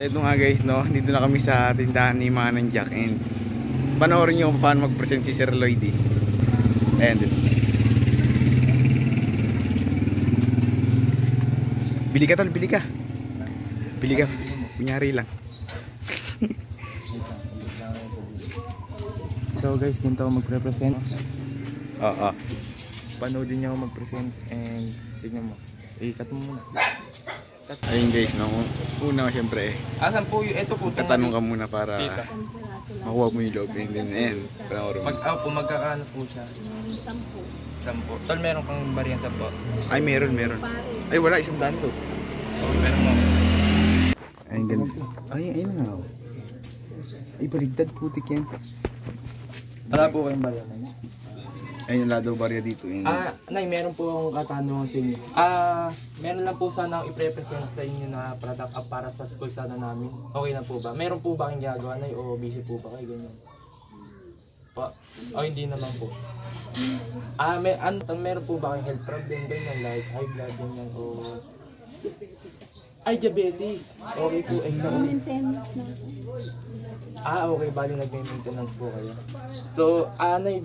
Ito nga guys, no, dito na kami sa tindahan ni Manang Jack and panoorin nyo kung paano mag-present si Sir Lloyd eh. Ayan dito. Bili ka tol, bili ka. Bili ka, kunyari lang. So guys, ganito ako mag-represent. Oo. Panoodin niyo ako mag-present and tignan mo. Cut mo muna. Ayun guys, no, una syempre Asan po yung ito po? tatanong ka muna para Tita. makuha mo yung loob and then ayan, panoorin mo. Magkakano po siya? 10. Tol, meron kang variant po? Ay, meron. Ay, wala, isang daan to. Oh, meron mo. Ayun, ganito. Ay, ayun nga. Oh. Ay, baligtad, putik yan. Wala po kayong variant. Ayun, wala daw barya dito. Nay, meron po akong katanungan sa inyo. Meron lang po sana akong i-present sa inyo na product para sa school sana namin. Okay na po ba? Meron po ba kayong ginagawa, Nay, o busy po ba kayo ganyan? O hindi naman po. Meron po ba kayong health problem ganyan, like high blood ganyan o... Ay, diabetes. Okay po, exactly. Okay, bali nag-maintenance po kayo. So, Nay,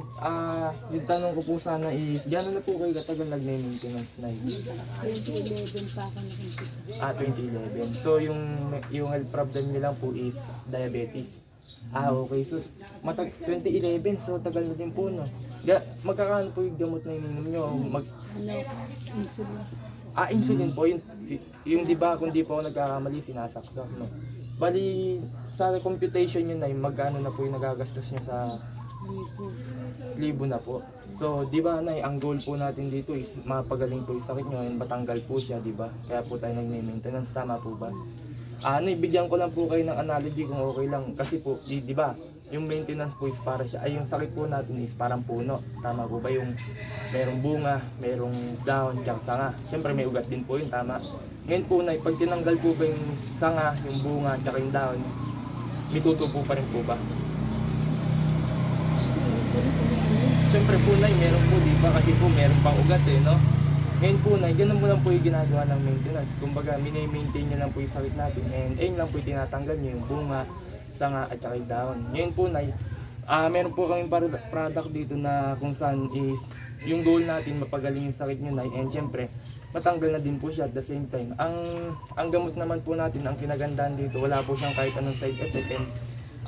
yung tanong ko po sana is, gano'n na po kayo katagal nag-maintenance, Nay? 2011 pa ako nag-maintenance. 2011. So, yung health problem niyo lang po is diabetes. Okay. So, 2011, so tagal na din po, no? Magkakaano po yung gamot na ininom nyo? Insulin. Insulin po. Yung di ba, kung di po ako nagkakamali, sinasaksak, no? Bali, sa computation nyo na magkano na po yung nagagastos nyo sa libo na po. So, di ba, Nay, ang goal po natin dito is mapagaling po yung sakit nyo and matanggal po siya, di ba? Kaya po tayo nag-maintenance, tama po ba? Nay, bigyan ko lang po kayo ng analogy kung okay lang. Kasi po, di ba, yung maintenance po is para siya, yung sakit po natin is parang puno. Tama po ba? Yung merong bunga, merong dahon, tsaka sanga. Siyempre may ugat din po yun, tama. Ngayon po, Nay, pag tinanggal po ba yung sanga, yung bunga, tsaka yung dahon, may tutubo pa rin po ba? Siyempre po, Nay, meron po, di ba? Kasi po meron pang ugat eh, no? Ngayon po, Nay, ganun mo lang po yung ginagawa ng maintenance. Kumbaga, mini-maintain nyo lang po yung sakit natin and ayun lang po yung tinatanggal nyo, yung bunga, sanga at saka yung dahon. Ngayon po, Nay, meron po kaming product dito na kung saan is yung goal natin mapagaling yung sakit nyo, Nay, and syempre matanggal na din po siya at the same time. Ang gamot naman po natin, ang kinagandaan dito, wala po siyang kahit anong side effect and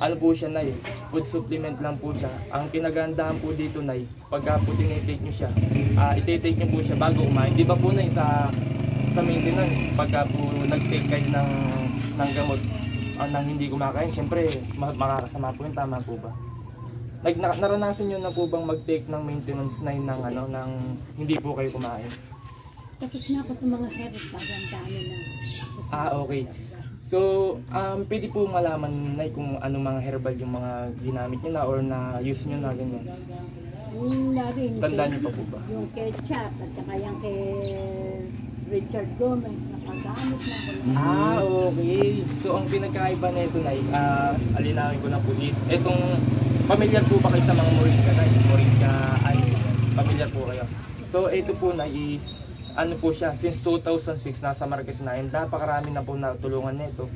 ano po siya, Nay, food supplement lang po siya. Ang kinagandaan po dito, Nay, pagka po tinitake nyo siya, iti-take nyo po siya bago kumain. Di ba po, Nay, sa maintenance, pagka po nag-take kayo ng gamot nang hindi kumakain, syempre makakasama po yun, tama po ba? Naranasan nyo na po bang mag-take ng maintenance na ng hindi po kayo kumain? Tapos na ako sa mga hair, bagang dami na. Okay. So, pwede po malaman, Nay, kung anong mga herbal yung mga ginamit nyo na or na-use nyo na ganyan? Yung lagi, Tandaan nyo pa po ba? yung kay Chat at saka yung kay Richard Gomez, nakagamit na ako. Okay. So, ang pinagkaiba na ito, Nay, alinawin ko na po is, etong, pamilyar po ba kayo sa mga moringa, Nay? Moringa, pamilyar po kayo. So, ito po, Nay, is, ano po siya, since 2006 nasa market na and napakarami na po natulungan nito.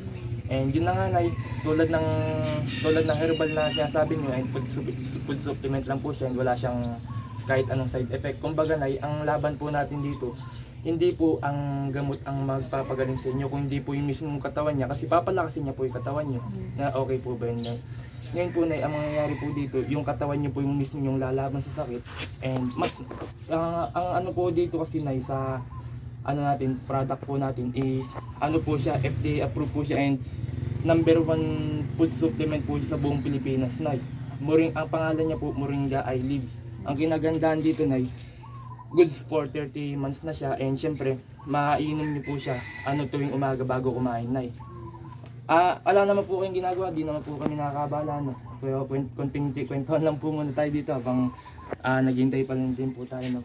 And yun na nga, Nay, tulad ng herbal na sinasabi niyo and food supplement lang po siya and wala siyang kahit anong side effect. Kumbaga, Nay, ang laban po natin dito, hindi po ang gamot ang magpapagaling sa inyo, kung hindi po yung mismong katawan niya, kasi papalakasin niya po yung katawan niyo. Na okay po ba yun, Nay? Ngayon po, Nay, ang mangyayari po dito, yung katawan niyo po yung mismo yung lalaban sa sakit. And mas, ang ano po dito kasi, Nay, sa natin, product po natin is, ano po siya, FDA approved po siya and #1 food supplement po siya sa buong Pilipinas, Nay. Ang pangalan niya po, Moringa Eye Leaves. Ang kinagandaan dito, Nay, goods for 30 months na siya and syempre, maiinom niyo po siya tuwing umaga bago kumain, Nay. Ala naman po kayong ginagawa, di naman po kami nakakabala, no? Pero kwentuhan lang po muna tayo dito habang naghihintay pa lang din po tayo, no?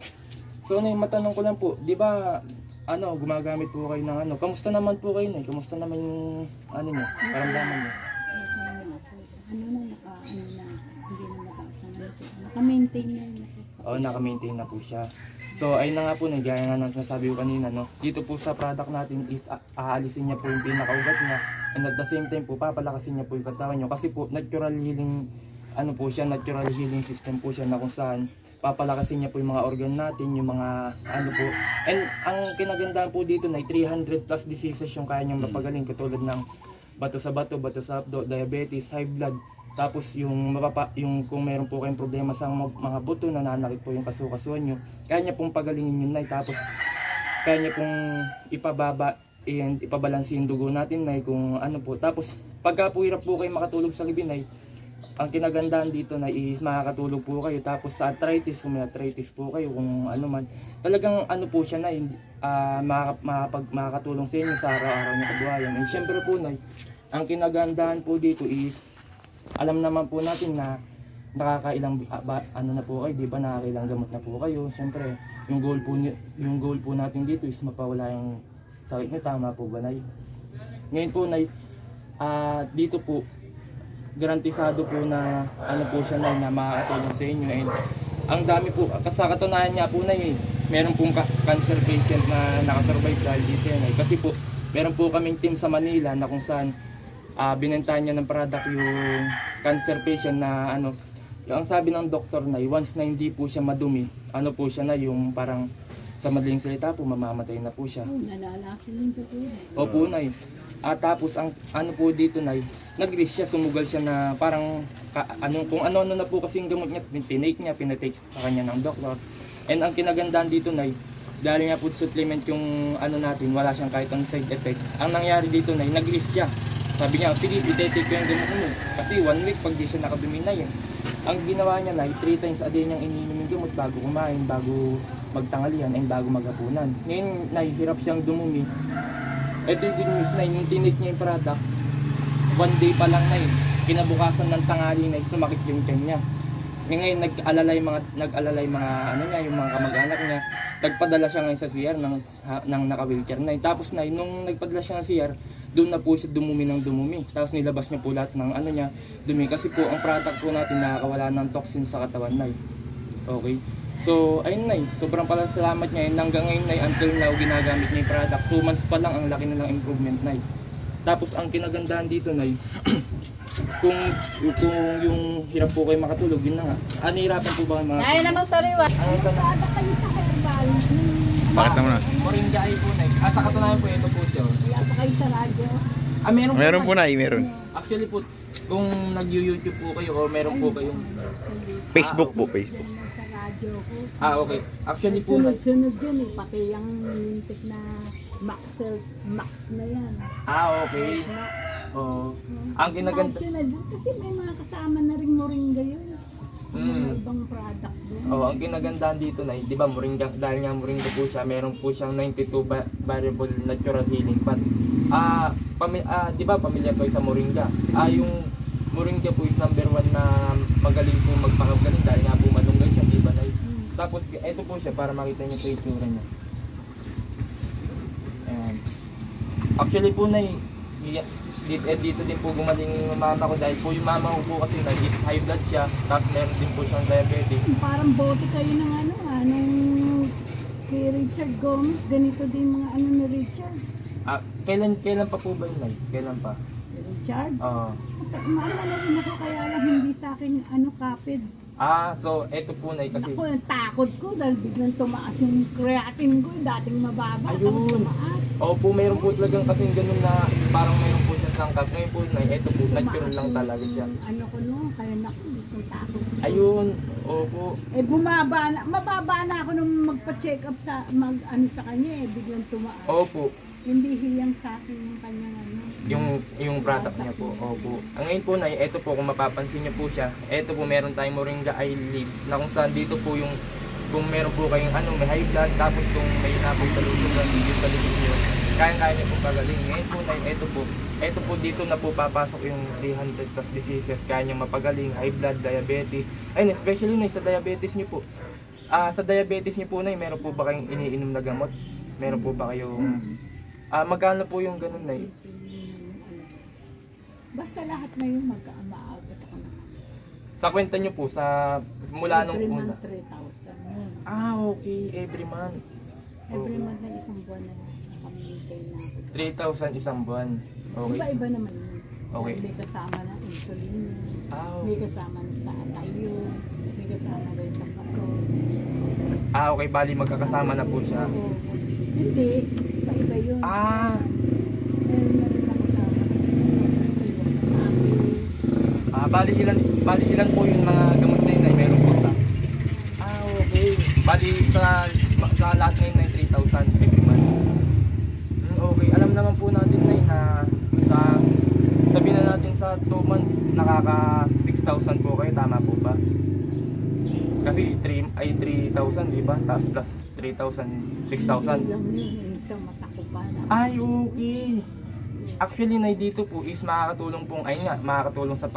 So, Nay, matanong ko lang po, di ba gumagamit po kayo ng kamusta naman po kayo, Nay? Kamusta naman yung niyo, karamdaman niyo? Hindi na nakasan. Naka-maintain na yun. Naka-maintain na po siya. So ayun na nga po, gaya nga ng sinasabi ko kanina, no? Dito po sa product natin is aalisin niya po yung pinakaugat niya And at the same time po, papalakasin niya po yung katawan nyo. Kasi po, natural healing, ano po siya, natural healing system po siya na kung saan papalakasin niya po yung mga organ natin, yung mga ano po. And ang kinagandaan po dito na 300 plus diseases yung kaya niyang mapagaling, katulad ng bato sa abdo, diabetes, high blood. Tapos yung kung meron po kayong problema sa mga buto, nananakit po yung kasukasuan nyo, kaya niya pong pagalingin yun, Nay. Tapos kaya niya pong ipababa and ipabalanse yung dugo natin, Nay, kung ano po. Tapos pagka po hirap po kayo makatulog sa gabi, Nay, ang kinagandaan dito na is makakatulog po kayo. Tapos sa arthritis, kung may arthritis po kayo, kung ano man, talagang ano po siya na makakatulong sa inyo sa araw-araw na kabuhayan. And syempre po, Nay, ang kinagandaan po dito is alam naman po natin na nakakailang ano na po kayo, di ba, nakakailang gamot na po kayo. Syempre, yung goal po natin dito is mapawala yung sakit niyo, tama po ba, Nay? Ngayon po, Nay, dito po garantisado po na ano po siya, Nay, na makakatulong sa inyo. And ang dami po, sa katunayan niya po, Nay, meron pong cancer patient na nakasurvive dahil dito, Nay. Kasi po, meron po kaming team sa Manila na kung saan binentahan niya ng product yung cancer patient na ano, yung ang sabi ng doktor, Nay, once na hindi po siya madumi, ano po siya, na yung parang sa madaling salita po, mamamatay na po siya. Nalalasin po po. Opo, Nay. Tapos ang ano po dito, Nay, nag-risk siya, sumugal siya na parang kung ano-ano na po kasi yung gamot niya, pinatake sa kanya ng doktor. And ang kinagandaan dito, Nay, dahil nga po supplement yung ano natin, wala siyang kahit ang side effect. Ang nangyari dito, Nay, nag-risk siya. Sabi niya, sige, i-take ko yung gamot mo. Kasi 1 week pag di siya nakadumi na yun. Ang ginawa niya, Nay, 3 times a day niyang iniinom yung gamot bago kumain, bago magtanghalian, and bago maghapunan. Ngayon, Nay, hirap siyang dumumi. Ito yung good news, Nay, yung tinake niya yung product, 1 day pa lang, Nay, kinabukasan ng tanghali, Nay, sumakit yung tiyan niya. Ngayon, nag-alalay mga ano niya, yung mga kamag-anak niya. Nagpadala siya ngayon sa CR ng naka-wheelchair, Nay. Tapos, Nay, nung nagpadala siya ng CR, doon na po siya dumumi ng dumumi. Tapos nilabas niya po lahat ng ano niya, dumi. Kasi po, ang product po natin nakakawala ng toxin sa katawan, Nay. Okay? So, ayun, Nay, sobrang salamat niya. Hanggang ngayon, Nay, until now, ginagamit niya yung product. 2 months pa lang, ang laki na ng improvement, Nay. Tapos, ang kinagandaan dito, Nay, kung yung hirap po kayo makatulog, yun na nga. Nahihirapan po ba kayo mga... Ay naman sariwa. Ano ito na? Kada kayo sa herbal. Bakit naman na? Moringa ay po, Nay. Sa katunayan po, ito po siya. Kaya pa kayo sa radyo. Meron po, Nay, meron. Actually po, kung nag-YouTube po kayo o meron po kayong... Facebook po, Facebook. Sa radyo ko. Okay. Actually po, Nay. Sunod-sunod yun eh. Pati yung lintik na Max na yan. Okay. Oo. Ang kinaganda... Kasi may mga kasama na rin moringa yun. Mga ibang product doon. Ang kinagandaan dito, Nay, di ba, moringa, dahil nga moringa po siya, meron po siyang 92 variable natural healing pad. Di ba, pamilya po sa moringa. Yung moringa po is number 1 na magaling po magpakagaling dahil nga po malunggay siya, di ba, Nay? Tapos, ito po siya para makita niyo sa itsura niya. Ayan. Actually po, Nay, dito din po gumaling yung mama ko dahil po yung mama ko po kasi high blood siya, tapos meron din po siyang diabetes. Parang bote kayo ng nung kay Richard Gomez, ganito din mga ni Richard. Kailan pa po ba yun, Nay? Kailan pa? Richard? Oo. Maano na rin ako kaya lang hindi sa akin kapid. So eto po, Nay, kasi... Ako, yung takot ko dahil biglang tumaas yung creatine ko, dating mababa, tapos tumaas. Opo, meron po talagang kasing ganun na parang meron po siyang sangkap. Ngayon po, Nay, eto po, natural lang talaga siya. Ano ko no, kaya naku, biglang takot ko. Ayun, opo. Mababa na ako nung magpa-check up sa kanya biglang tumaas. Opo. Hindi hiyang sa akin yung kanyang Yung product niya po, opo. Ang ngayon po, Nay, eto po, kung mapapansin niyo po siya, eto po, meron tayong moringa eye leaves na kung saan dito po yung, kung meron po kayong may high blood, tapos kung may napoy talutugan, video sa ligid niyo, kaya niyo po pagaling. Ngayon po, Nay, eto po dito na po papasok yung 300 plus diseases, kaya niyo mapagaling, high blood, diabetes, ayun, especially, Nay, sa diabetes niyo po. Sa diabetes niyo po, Nay, meron po ba kayong iniinom na gamot? Meron po ba kayong... magkano po yung ganun, Nay? Basta lahat na yung mag-aabot ako na. Sa kwenta nyo po, mula nung every una? month 3,000 yun. Okay. Every month. Every month na isang buwan na kami maintain na. 3,000 isang buwan. Okay. Iba-iba naman yun. Okay. May kasama na insulin, Ah, may kasama na sa tayo, may kasama rin sa bato. okay, bali magkakasama na po siya. Oo. Hindi, iba-iba yun. Ah. Meron na rin nakasama. Bali ilan po yung mga gamot na yun ay meron po sa. Okay. Bali sa lahat na yun ay 3,000 every month. Okay, alam naman po natin na sabihin na natin sa 2 months nakaka 6,000 po kayo, tama po ba? Kasi 3,000, di ba? Tapos plus 3,000, 6,000. Lang yun, yung isang mata ko pa na. Ay, okay. Actually, dito po is makakatulong pong, ayun nga, makakatulong sa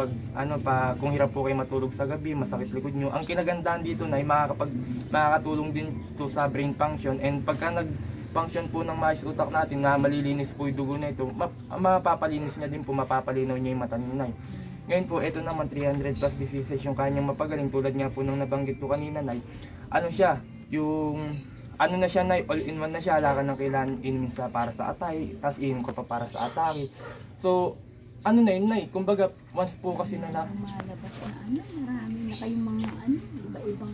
kung hirap po kayo matulog sa gabi, masakit likod nyo. Ang kinagandahan dito na makakatulong din to sa brain function, and pagka nag-function po ng maayos utak natin na malilinis po yung dugo na ito, mapapalinis niya din po, mapapalinaw niya yung mata niyo, Nay. Ngayon po, ito naman 300 plus diseases yung kanyang mapagaling, tulad nga po nung nabanggit ko kanina, Nay. Ano siya, yung ano na siya, Nay, all-in-one na siya, wala ka nang kailangan inumin para sa atay, tapos inumin ko pa para sa atake. So, ano na yun, Nay, kumbaga, once po kasi na Malabas na marami na kayong mga iba-ibang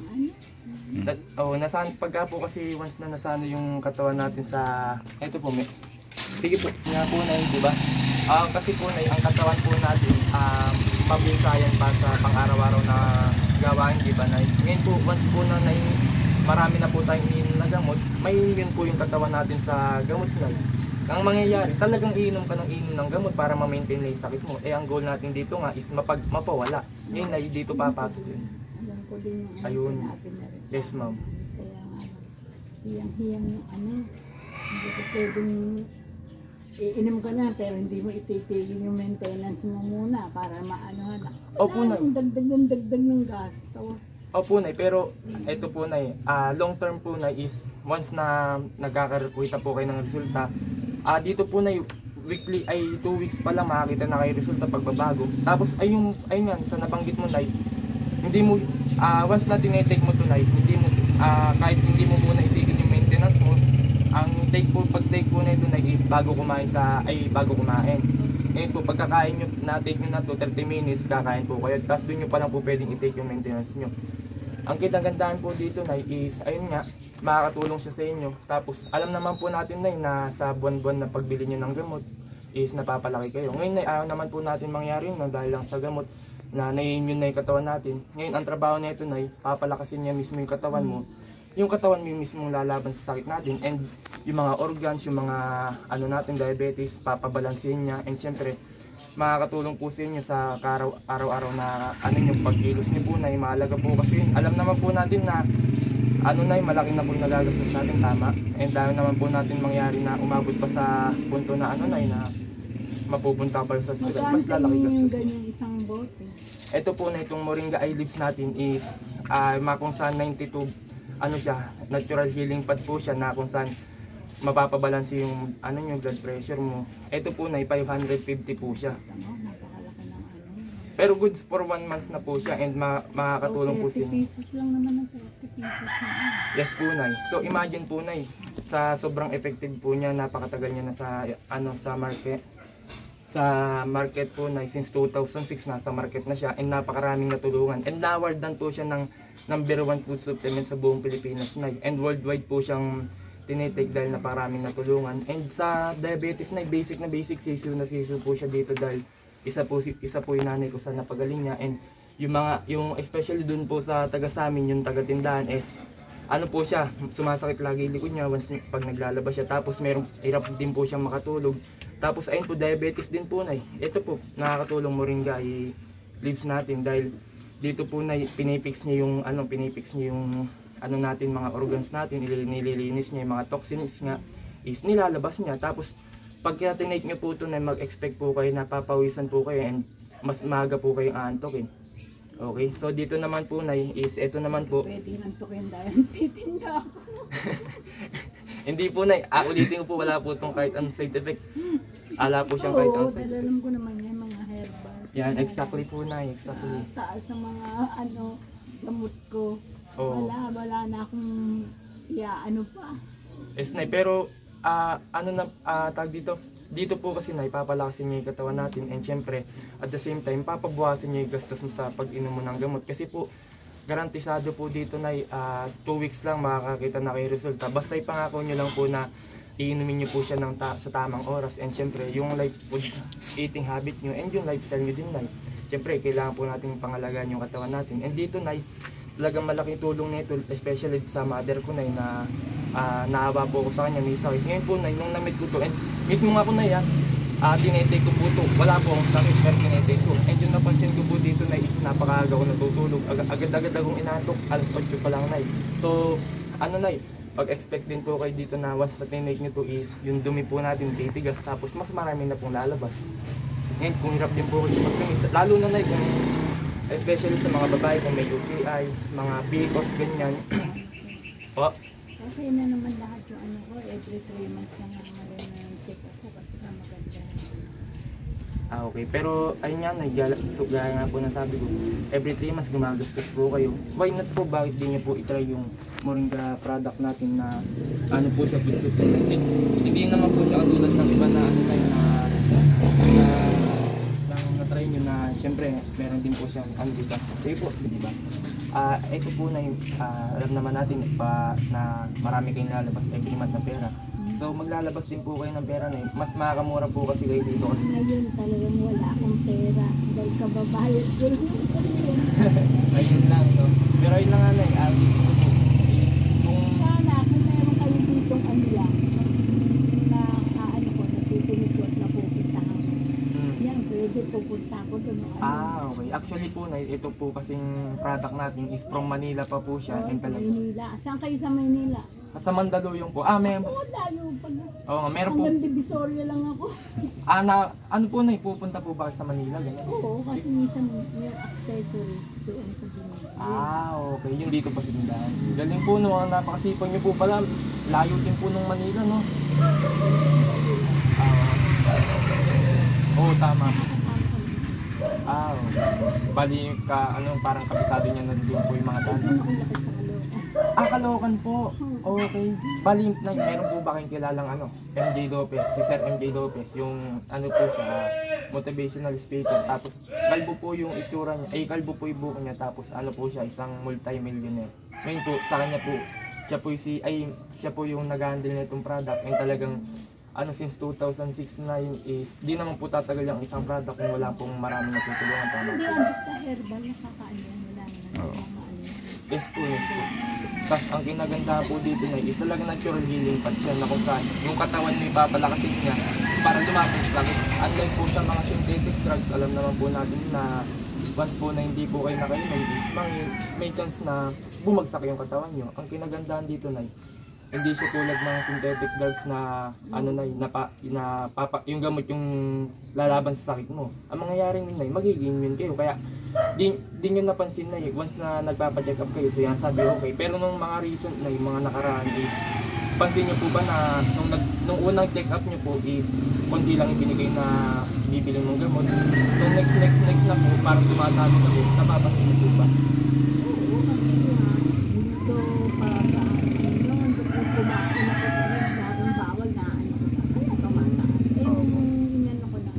pagka po kasi once na nasano yung katawan natin sa, eto po, sige po, nga po, Nay, di ba? Kasi po, Nay, ang katawan po natin, mabinsayan pa sa pang-araw-araw na gawain, di ba, Nay? Ngayon po, once po na marami na po tayong iniinom na gamot, may immune po yung katawan natin sa gamot, Nay. Ang mangyayari, talagang iinom ka ng gamot para ma-maintain na yung sakit mo. Ang goal natin dito nga is mapawala. Ngayon, Nay, dito papasok yun. Alam ko din yung Ayun. sinabi na rin. Yes, ma'am. Kaya nga, hiyang-hiyang yung hindi ko pwedeng iinom ka na pero hindi mo ititigil yung maintenance mo muna para maanohan. Opo, Nay. Dagdag ng gastos. Opo, Nay, pero ito po, Nay, long term po, Nay, is once na nagkakarepuita po kayo ng resulta, dito po, Nay, weekly ay 2 weeks pa lang makakita na kayo resulta pagbabago. Tapos ayun yan, sa nabanggit mo, Nay, hindi mo once na tinetake mo to, Nay, hindi mo kahit hindi mo muna itigil yung maintenance mo, ang pag-take po na ito, Nay, is bago kumain. Ngayon po, pagkakain nyo, na-take nyo na to 30 minutes, kakain po kayo. Tapos doon nyo pa lang po pwedeng i-take yung maintenance nyo. Ang kitagandaan po dito, Nay, is ayun nga, makakatulong siya sa inyo. Tapos alam naman po natin, Nay, na sa buwan-buwan na pagbili nyo ng gamot is napapalaki kayo. Ngayon, Nay, ayaw naman po natin mangyari yun dahil lang sa gamot na nai-immune na yung katawan natin. Ngayon, ang trabaho na ito, Nay, papalakasin niya mismo yung katawan mo. Yung katawan mo mismo lalaban sa sakit natin, and yung mga organs, yung mga natin, diabetes, papabalansin niya, and syempre makakatulong po sa inyo sa araw-araw na yung pagkilos niyo po, Nay. Mahalaga po kasi alam naman po natin na Nay, malaki na po yung nagagastos natin, tama, and dahil naman po natin mangyari na umabot pa sa punto na Nay, na mapupunta pa sa hospital, mas lalaki gastos. Ganyan isang bote. Ito po, na itong Moringa Eye Leaves natin is kung saan 92 siya, natural healing pad po siya, na kung saan mapapabalansi yung yung blood pressure mo. Ito po, Nay, 550 po siya. Napakalaki ng Pero good for 1 month na po siya, and makakatulong po siya. 30 pesos lang naman ang 30 pesos na. Yes po, Nay. So imagine po, Nay, sa sobrang effective po niya, napakatagal niya na sa market. Sa market po, Nay, since 2006 nasa market na siya, and napakaraming natulungan. And nawardan po siya ng number 1 food supplement sa buong Pilipinas, Nay. And worldwide po siyang tinitake dahil napakaraming natulungan. And sa diabetes, Nay, basic na basic, sisiw po siya dito dahil isa po yung nanay ko sa napagaling niya. And yung especially dun po sa taga sa amin, yung taga tindahan is po siya, sumasakit lagi likod niya once pag naglalabas siya. Tapos hirap din po siyang makatulog. Tapos ayun po, diabetes din po, Nay. Ito po, nakakatulong Moringa Leaves natin dahil dito po, Nay, pinipix niya yung natin, mga organs natin, nililinis niya yung mga toxins nga is nilalabas niya. Tapos pagka tinake niyo po ito, Nay, mag-expect po kayo na papawisan po kayo, and mas maaga po kayong aantokin. Okay, so dito naman po, Nay, is ito naman po. Pwede nantukin dahil titinda ako. Hindi po, Nay, ulitin ko po, wala po itong kahit anong side effect. Ala po siyang kahit anong side effect. Alam ko naman yan, mga herbal. Yan, exactly po, Nay, exactly. Taas ng mga gamot ko. Oo. Wala na akong pa. Yes, Nay, pero tag dito, dito po kasi na ipapalakasin niya yung katawan natin, and syempre at the same time papabuhasin niya yung gastos mo sa pag-inom mo ng gamot, kasi po garantisado po dito na 2 weeks lang makakakita na kayo resulta. Basta ipangako nyo lang po na iinumin nyo po siya sa tamang oras, and syempre yung life food eating habit nyo and yung lifestyle nyo din, Nay. Syempre kailangan po natin pangalagaan yung katawan natin, and dito, Nay, talagang malaking tulong nito, especially sa mother ko, Nay, na naawa po ko sa kanya, may sakit. Ngayon po, Nay, nung namit ko to, and mismo nga po, Nay, tinetake ko po to, wala po akong sakit pero tinetake ko, and yung napansin ko po dito, Nay, is napakaaga ko natutulog, agad-agad akong inantok, alas 8 pa lang, Nay. So ano, Nay, pag-expect din po kayo dito na once na tinake nyo to is yung dumi po natin titigas, tapos mas marami na pong lalabas. Ngayon kung hirap din po kayo magkamis, lalo na, Nay, kung especially sa mga babae kung may UTI, mga PCOS, ganyan. Po. Okay na naman lahat yung ano ko, every 3 months lang naman na check up ko kasi na maganda. Okay. Pero ayun nga, gaya nga po na sabi ko, every 3 months gumagastos po kayo. Why not po, bakit di nyo po itry yung Moringa product natin na ano po siya, food supplement. Hindi naman po siya katulad ng iba na ano tayo na-try nyo na syempre meron din po siya ano, diba? Sige po, diba? Ito po na yung alam naman natin na marami kayong lalabas every month na pera. So maglalabas din po kayo ng pera, na mas makakamura po kasi kayo dito. Ngayon talagang wala akong pera dahil kababayad ko. Ayun lang, no? Pero ayun lang nga, Nay, dito po kung Sana kung meron kayo ditong ano lang, na ano ko, natitinig ko at napupuntahan ko. Yan, pwede pupunta ko doon. okay. Actually po, Nay, ito po kasing product natin is from Manila pa po siya. Sa Maynila. Saan kayo sa Maynila? Sa Mandaluyong po. May Oo, layo pag. Oo nga, meron po. Hanggang Divisoria lang ako. Ano po, Nay, pupunta po ba kayo sa Manila? Ganyan. Oo, kasi minsan may accessories doon sa Manila. Okay. Yun dito pa sa tindahan. Galing po, no, mga napakasipag niyo po pala. Layo din po ng Manila, no? Oo, tama. Okay. Bali parang kabisado niya na doon po yung mga daan. Ano ang laki sa Caloocan? Caloocan po. Okay. Bali, Nay, meron po ba kayong kilalang MJ Lopez, si Sir MJ Lopez, yung po siya, motivational speaker. Tapos kalbo po yung itsura niya, kalbo po yung buko niya, tapos po siya, isang multi-millionaire. Ngayon po, sa kanya po, siya po yung nag-handle na itong product, and talagang since 2006 na yun is, di naman po tatagal yung isang product kung wala pong maraming natutulungan. Tama Hindi po. yan, basta herbal, nakakaano yan, wala naman mga ano. Yes po, yes po. Tapos ang kinaganda po dito, Nay, is talaga natural healing pad siya, na kung saan yung katawan mo ipapalakasin niya para lumapit lang. Unlike po sa mga synthetic drugs, alam naman po natin na once po na hindi po kayo nakainom is may chance na bumagsak yung katawan nyo. Ang kinagandaan dito, Nay, hindi siya tulad mga synthetic drugs na Nay, yung gamot yung lalaban sa sakit mo. Ang mangyayari nun, Nay, magiging immune kayo. Kaya di nyo napansin, Nay, once na nagpapa-check up kayo, so yan sabi okay. Pero nung mga recent, Nay, mga nakaraan is, pansin nyo po ba na nung unang check up nyo po is konti lang yung binigay na bibiling mong gamot. Nung next na po, parang tumatalo na po, napapansin nyo po ba? Oo, kasi dito para naman doon kumain ako sa dating bawal na ano ko na kaya tumataas. Yung inano ko na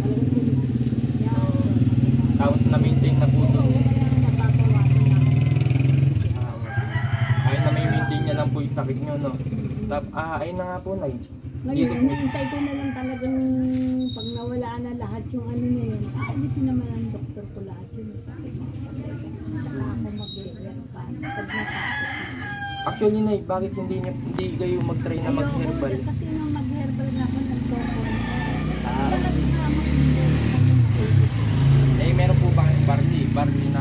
talagang tumigas. Tapos na-maintain na po to. Napapawasan na Ay na may maintain niya lang po yung sakit nyo, no? Ayun na nga po, Nay. ngayon, hinihintay ko na lang talagang pag nawala na lahat yung ano na yun, aalisin naman ang doktor ko lahat yun. Kasi saka ako mag-level pa. Pag natapos na. Actually, Nay, bakit hindi kayo mag-try na mag-herbal? Kasi nung mag-herbal na ako, nag-doktor. Meron po ba kayong barley na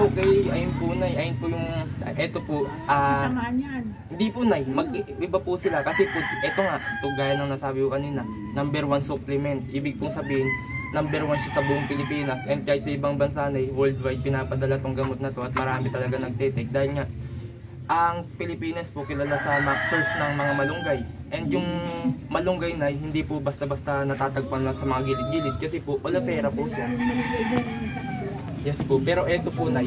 okay. Ayun po, Nay. Ayun po yung eto po. Samahan yan. Hindi po, Nay. Iba po sila kasi po eto nga, ito gaya ng nasabi ko kanina, number 1 supplement. Ibig pong sabihin, number 1 siya sa buong Pilipinas, and kahit sa ibang bansa, Nay, worldwide pinapadala tong gamot na to, at marami talaga nagtitake dahil nga ang Pilipinas po kilala sa source ng mga malunggay. And yung malunggay, Nay, hindi po basta-basta natatagpan lang sa mga gilid-gilid kasi po olifera po siya. Yes po, pero ito po, Nay.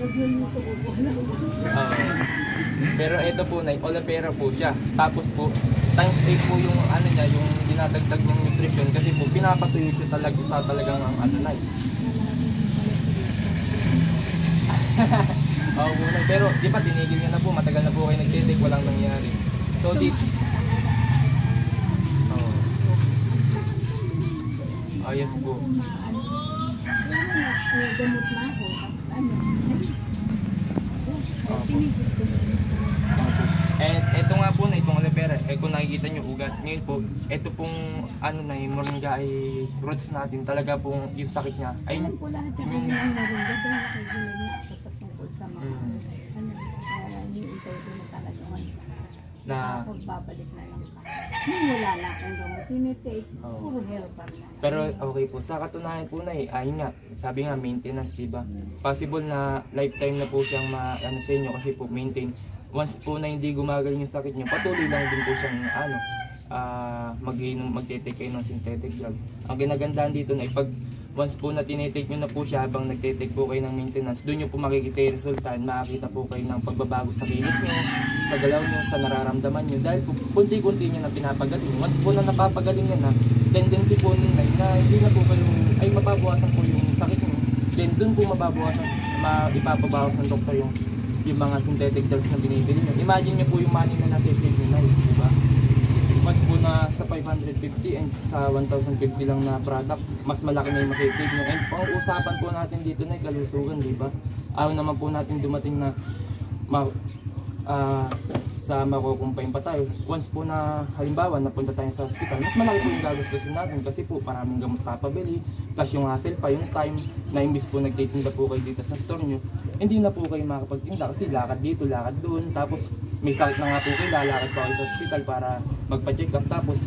Pero ito po, Nay, olifera po siya. Tapos po, times 8 po yung ano niya, yung dinadagdag ng nutrition kasi po pinapatuyo siya talaga sa talagang ang ano na. Oo, Nay. Pero di ba tinigil niya na po, matagal na po kayo nagtitake, walang nangyari. So di yes po. Gamot na ako. And ito nga po na itong aloe vera, kung nakikita nyo ugat, ngayon po, ito pong ano na yung moringa ay roots natin, talaga pong yung sakit niya ay Alam ko lahat yung yung mga moringa, doon nakikinig ako sa tungkol sa mga kaya iniintay ko na talaga na ako babalik na lang pa. Nung wala na akong gamot, tinitake, puro herbal na. pero okay po, sa katunayan po na ayun nga, sabi nga maintenance, diba? Possible na lifetime na po siyang ano sa inyo kasi po maintain. Once po na hindi gumagaling yung sakit niyo, patuloy lang din po siyang ano, magte-take kayo ng synthetic drug. Ang ginagandaan dito na pag once po na tinitake nyo na po siya habang nagte-take po kayo ng maintenance, doon nyo po makikita yung resulta, makakita po kayo ng pagbabago sa kilos nyo, sa galaw nyo, sa nararamdaman nyo, dahil po kunti-kunti nyo na pinapagaling. Once po na napapagaling nyo na, tendency po nun na hindi na po kayo, ay mababawasan po yung sakit nyo. Then doon po mababawasan, ipapabawas ng doktor yung mga synthetic drugs na binibili nyo. Imagine nyo po yung money na nasa-save nyo na, diba? Once po na sa 550 and sa 1,050 lang na product, mas malaki na yung masisave nyo. And pang-usapan po natin dito na kalusugan, diba? Ayaw naman po natin dumating na sa makukumpain pa tayo. Once po na halimbawa napunta tayo sa hospital, mas malaki po yung gagastusin natin kasi po maraming gamot papabili, plus yung hassle pa, yung time na imbis po nagtitinda po kayo dito sa store nyo, hindi na po kayo makapagtinda kasi lakad dito, lakad doon, tapos may sakit na nga po kayo, lalakad pa kayo sa hospital para magpa-check up, tapos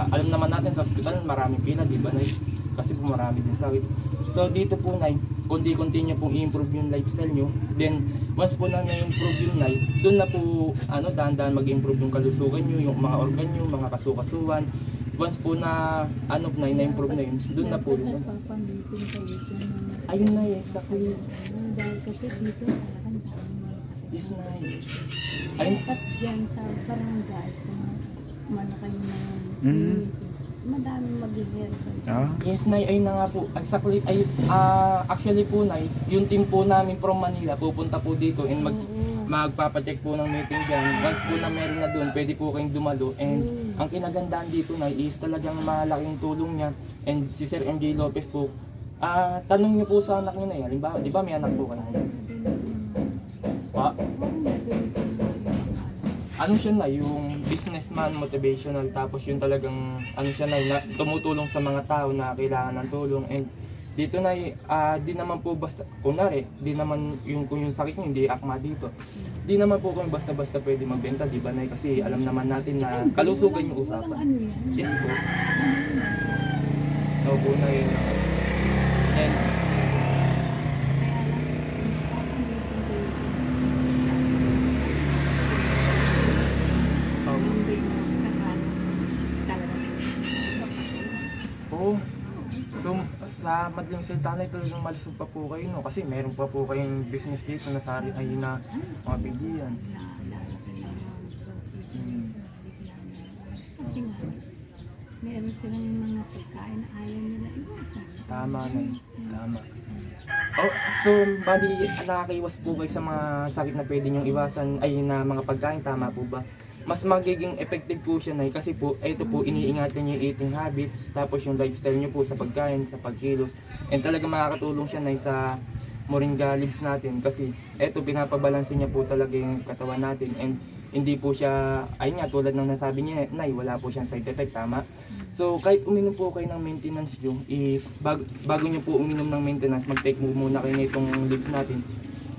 alam naman natin sa hospital maraming pila, di ba, Nay? Kasi po marami din sakit. So dito po, Nay, konti-konti nyo pong i-improve yung lifestyle nyo, then once po na na-improve yung Nay, doon na po dahan-dahan mag-improve yung kalusugan nyo, yung mga organ nyo, mga kasukasuan. Once po na na-improve na yun, doon na po yun. Ayun, Nay, exactly. Dahil kasi dito talagang daming mga sakit. Yes, Nay. Ayun. At yan sa barangay, kung kumano kayo ng community, madaming mag-herbal. Yes, Nay, ayun na nga po. Exactly, actually po, Nay, yung team po namin from Manila, pupunta po dito and magpapacheck po ng meeting dyan. Once po na meron na doon, pwede po kayong dumalo. And ang kinagandaan dito, Nay, is talagang malaking tulong niya. And si Sir MJ Lopez po, tanong niyo po sa anak niyo na yan. Halimbawa, di ba may anak po kayo? Pa? Ano siya na, yung businessman, motivational, tapos yung talagang, ano siya na tumutulong sa mga tao na kailangan ng tulong. And dito na, di naman po basta, kunwari, di naman kung yung sakit niyo, hindi akma dito. Di naman po kung basta-basta pwede magbenta, di ba, Nay? Kasi alam naman natin na kalusugan yung usapan. Yes po. So po na yun. And, so sa madaling salita na talagang malusog pa po kayo, no? Kasi meron pa po kayong business dito na sari ay na mga bilihan. Meron silang mga pagkain na ayaw nila iwasan. Tama na, tama. Oh, so bali nakakaiwas po kayo sa mga sakit na pwede niyong iwasan ay na mga pagkain, tama po ba? Mas magiging effective po siya, Nay, kasi po ito po iniingatan niyo yung eating habits, tapos yung lifestyle niyo po sa pagkain, sa pagkilos, and talaga makakatulong siya, Nay, sa moringa leaves natin kasi ito pinapabalanse niya po talaga yung katawan natin, and hindi po siya, ayun nga, tulad ng nasabi niya, Nay, wala po siyang side effect, tama? So kahit uminom po kayo ng maintenance nyo, is bago nyo po uminom ng maintenance, mag-take muna kayo na itong leaves natin.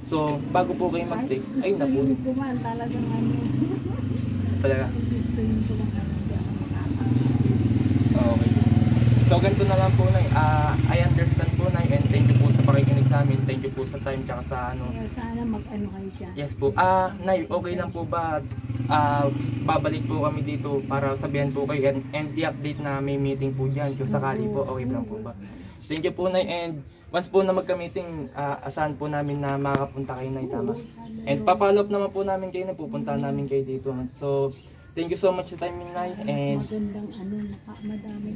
So bago po kayo mag-take, ayun na po. Talagang ano. Talaga. Gusto yun ko lang hindi ako Okay. So ganito na lang po, Nay. I understand po, Nay, and thank you po sa pakikinig sa amin. Thank you po sa time tsaka sa ano. kaya sana mag-ano kayo dyan. Yes po. Nay, okay lang po ba? Babalik po kami dito para sabihan po kayo and i-update na may meeting po dyan. Kung sakali po, okay lang po ba? Thank you po, Nay, and once po na magka-meeting, asahan po namin na makakapunta kayo, Nay, tama? And papalop naman po namin kayo na pupunta namin kayo dito. So, Thank you so much sa time niyo, Nay. Mas And magandang madaming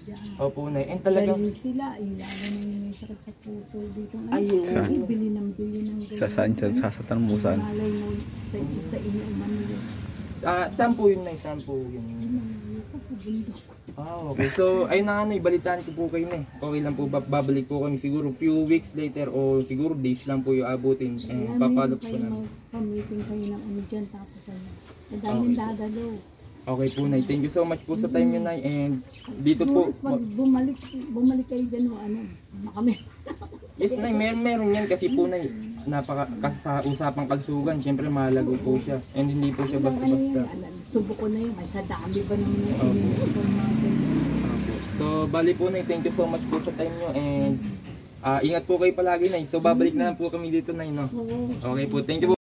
dyan. opo, Nay. And talagang Dahil sila, lalo na yung may sakit sa puso dito. Ayun. Ay, bili ng ganyan. Sa tanumusan. Malay mo sa inyo Manila. saan po yun, Nay? Saan po yun? Malayo pa sa bundok. Okay. So, ayun na nga, Nay. Balitaan ko po kayo, Nay. Okay lang po, babalik po kami siguro few weeks later o siguro days lang po yung abutin. And papalop ko na. Pamiting kayo ng ano dyan, tapos ano. Madaming dadalo. Okay po, Nay. Thank you so much po sa time niyo, Nay. And dito po, Pag bumalik kayo dyan, kami. yes, Nay, meron yan kasi po, Nay, kasi sa usapang kalsugan, syempre mahalago po siya. And hindi po siya basta-basta. Subo ko na yun, ay sa dami ba naman yung Opo. iniisip natin. So, bali po, Nay, thank you so much po sa time niyo. And ingat po kayo palagi, Nay. So, babalik na lang po kami dito, Nay, no? Oo. Okay po, thank you po.